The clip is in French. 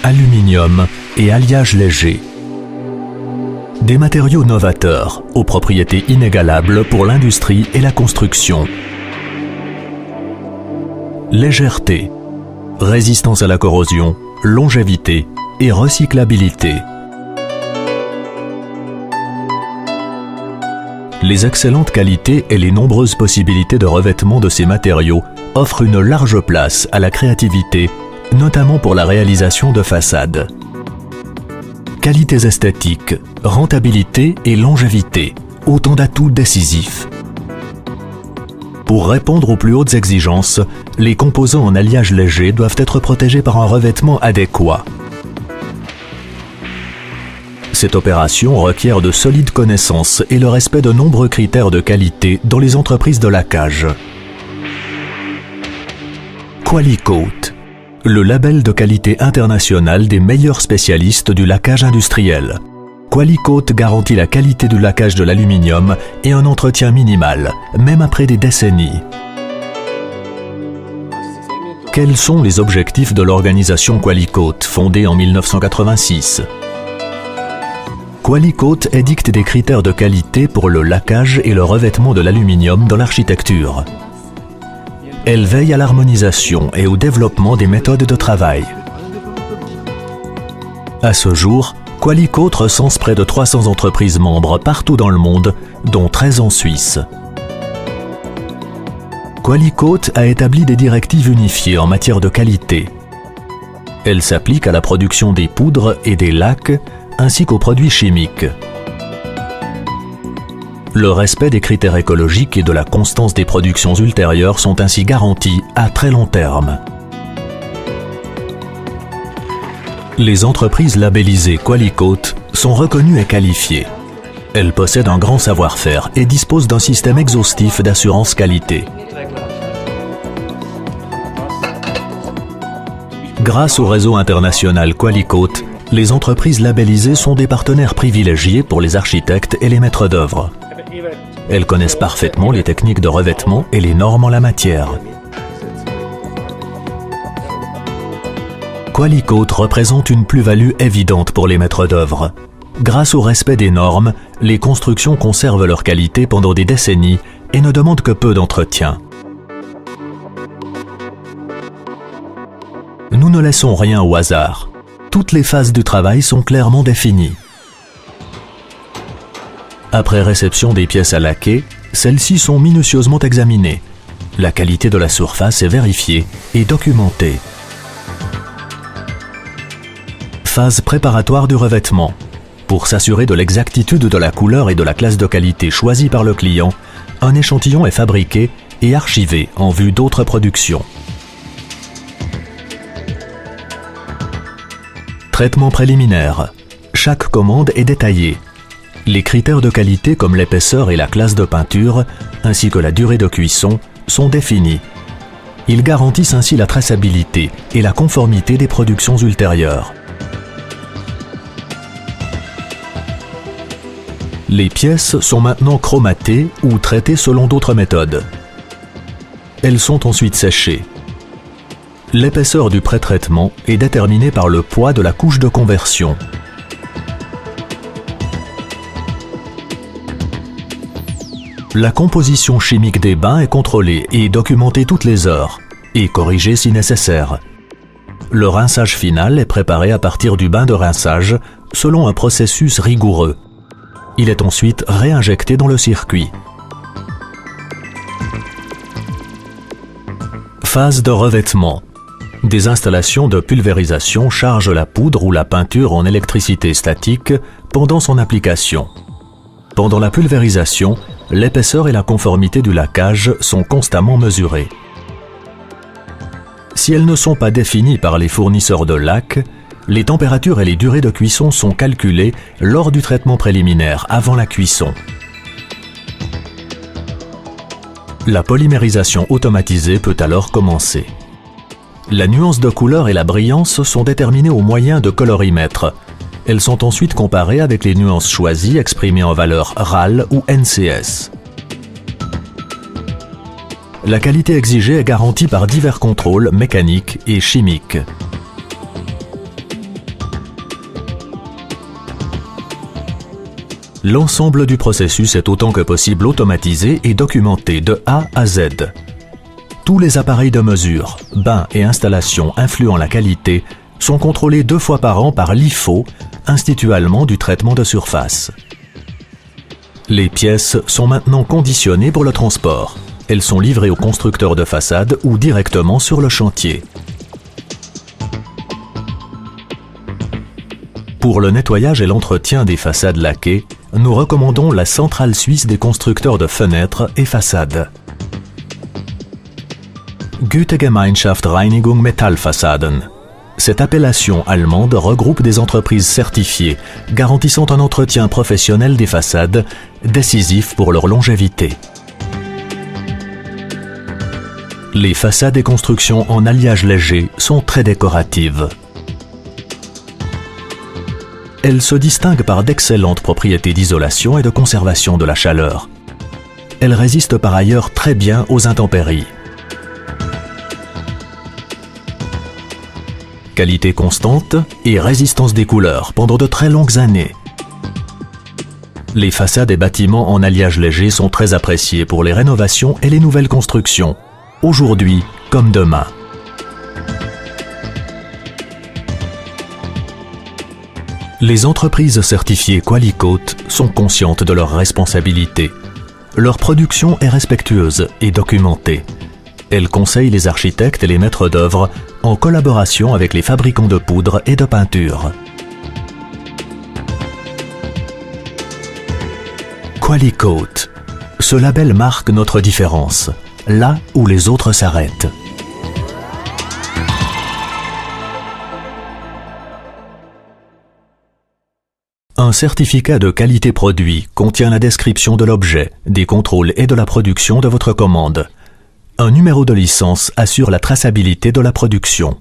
aluminium et alliage léger. Des matériaux novateurs, aux propriétés inégalables pour l'industrie et la construction. Légèreté, résistance à la corrosion, longévité et recyclabilité. Les excellentes qualités et les nombreuses possibilités de revêtement de ces matériaux offrent une large place à la créativité, notamment pour la réalisation de façades. Qualités esthétiques, rentabilité et longévité, autant d'atouts décisifs. Pour répondre aux plus hautes exigences, les composants en alliage léger doivent être protégés par un revêtement adéquat. Cette opération requiert de solides connaissances et le respect de nombreux critères de qualité dans les entreprises de laquage. Quali-Coat, le label de qualité internationale des meilleurs spécialistes du laquage industriel. Quali-Coat garantit la qualité du laquage de l'aluminium et un entretien minimal, même après des décennies. Quels sont les objectifs de l'organisation Quali-Coat, fondée en 1986 ? Quali-Coat édicte des critères de qualité pour le laquage et le revêtement de l'aluminium dans l'architecture. Elle veille à l'harmonisation et au développement des méthodes de travail. À ce jour, Quali-Coat recense près de 300 entreprises membres partout dans le monde, dont 13 en Suisse. Quali-Coat a établi des directives unifiées en matière de qualité. Elles s'appliquent à la production des poudres et des lacs, ainsi qu'aux produits chimiques. Le respect des critères écologiques et de la constance des productions ultérieures sont ainsi garantis à très long terme. Les entreprises labellisées Quali-Coat sont reconnues et qualifiées. Elles possèdent un grand savoir-faire et disposent d'un système exhaustif d'assurance qualité. Grâce au réseau international Quali-Coat, les entreprises labellisées sont des partenaires privilégiés pour les architectes et les maîtres d'œuvre. Elles connaissent parfaitement les techniques de revêtement et les normes en la matière. Quali-Coat représente une plus-value évidente pour les maîtres d'œuvre. Grâce au respect des normes, les constructions conservent leur qualité pendant des décennies et ne demandent que peu d'entretien. Nous ne laissons rien au hasard. Toutes les phases du travail sont clairement définies. Après réception des pièces à laquer, celles-ci sont minutieusement examinées. La qualité de la surface est vérifiée et documentée. Phase préparatoire du revêtement. Pour s'assurer de l'exactitude de la couleur et de la classe de qualité choisie par le client, un échantillon est fabriqué et archivé en vue d'autres productions. Traitement préliminaire. Chaque commande est détaillée. Les critères de qualité comme l'épaisseur et la classe de peinture, ainsi que la durée de cuisson, sont définis. Ils garantissent ainsi la traçabilité et la conformité des productions ultérieures. Les pièces sont maintenant chromatées ou traitées selon d'autres méthodes. Elles sont ensuite séchées. L'épaisseur du pré-traitement est déterminée par le poids de la couche de conversion. La composition chimique des bains est contrôlée et documentée toutes les heures, et corrigée si nécessaire. Le rinçage final est préparé à partir du bain de rinçage, selon un processus rigoureux. Il est ensuite réinjecté dans le circuit. Phase de revêtement. Des installations de pulvérisation chargent la poudre ou la peinture en électricité statique pendant son application. Pendant la pulvérisation, l'épaisseur et la conformité du laquage sont constamment mesurées. Si elles ne sont pas définies par les fournisseurs de lac, les températures et les durées de cuisson sont calculées lors du traitement préliminaire avant la cuisson. La polymérisation automatisée peut alors commencer. La nuance de couleur et la brillance sont déterminées au moyen de colorimètres. Elles sont ensuite comparées avec les nuances choisies exprimées en valeur RAL ou NCS. La qualité exigée est garantie par divers contrôles mécaniques et chimiques. L'ensemble du processus est autant que possible automatisé et documenté de A à Z. Tous les appareils de mesure, bains et installations influant la qualité sont contrôlés 2 fois par an par l'IFO, Institut allemand du traitement de surface. Les pièces sont maintenant conditionnées pour le transport. Elles sont livrées aux constructeurs de façade ou directement sur le chantier. Pour le nettoyage et l'entretien des façades laquées, nous recommandons la centrale suisse des constructeurs de fenêtres et façades. Gütegemeinschaft Reinigung Metallfassaden. Cette appellation allemande regroupe des entreprises certifiées, garantissant un entretien professionnel des façades, décisif pour leur longévité. Les façades et constructions en alliage léger sont très décoratives. Elles se distinguent par d'excellentes propriétés d'isolation et de conservation de la chaleur. Elles résistent par ailleurs très bien aux intempéries. Qualité constante et résistance des couleurs pendant de très longues années. Les façades et bâtiments en alliage léger sont très appréciés pour les rénovations et les nouvelles constructions, aujourd'hui comme demain. Les entreprises certifiées Qualicoat sont conscientes de leurs responsabilités. Leur production est respectueuse et documentée. Elles conseillent les architectes et les maîtres d'œuvre en collaboration avec les fabricants de poudre et de peinture. Qualicoat. Ce label marque notre différence, là où les autres s'arrêtent. Un certificat de qualité produit contient la description de l'objet, des contrôles et de la production de votre commande. Un numéro de licence assure la traçabilité de la production.